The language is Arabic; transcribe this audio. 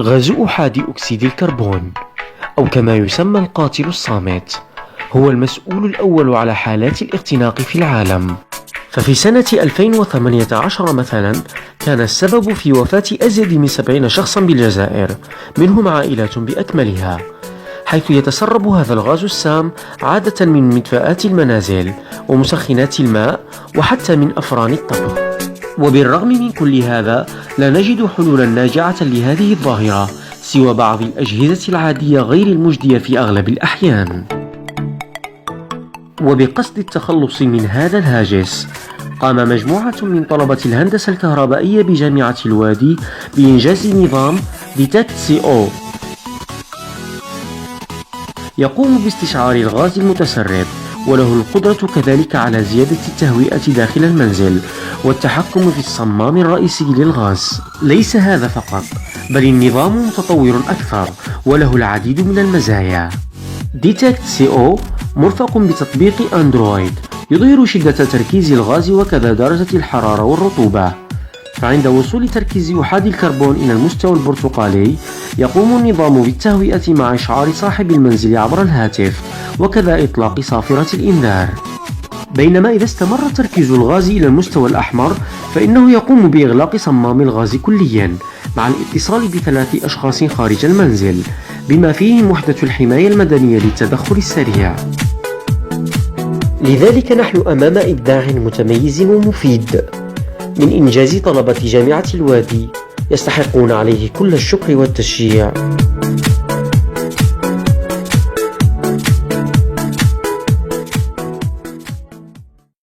غاز أحادي أكسيد الكربون، أو كما يسمى القاتل الصامت، هو المسؤول الأول على حالات الاختناق في العالم. ففي سنة 2018 مثلا كان السبب في وفاة أزيد من 70 شخصا بالجزائر، منهم عائلات بأكملها، حيث يتسرب هذا الغاز السام عادة من مدفآت المنازل ومسخنات الماء وحتى من أفران الطبخ. وبالرغم من كل هذا لا نجد حلولا ناجعة لهذه الظاهرة سوى بعض الأجهزة العادية غير المجدية في أغلب الأحيان. وبقصد التخلص من هذا الهاجس قام مجموعة من طلبة الهندسة الكهربائية بجامعة الوادي بإنجاز نظام Detect CO يقوم باستشعار الغاز المتسرب، وله القدرة كذلك على زيادة التهوئة داخل المنزل والتحكم في الصمام الرئيسي للغاز. ليس هذا فقط، بل النظام متطور أكثر وله العديد من المزايا. Detect CO مرفق بتطبيق أندرويد يظهر شدة تركيز الغاز وكذا درجة الحرارة والرطوبة، فعند وصول تركيز أحادي الكربون إلى المستوى البرتقالي يقوم النظام بالتهوئة مع إشعار صاحب المنزل عبر الهاتف وكذا إطلاق صافرة الإنذار. بينما إذا استمر تركيز الغاز إلى المستوى الأحمر فإنه يقوم بإغلاق صمام الغاز كليا مع الاتصال ب3 أشخاص خارج المنزل، بما فيهم وحدة الحماية المدنية للتدخل السريع. لذلك نحن أمام إبداع متميز ومفيد من إنجاز طلبة جامعة الوادي يستحقون عليه كل الشكر والتشجيع.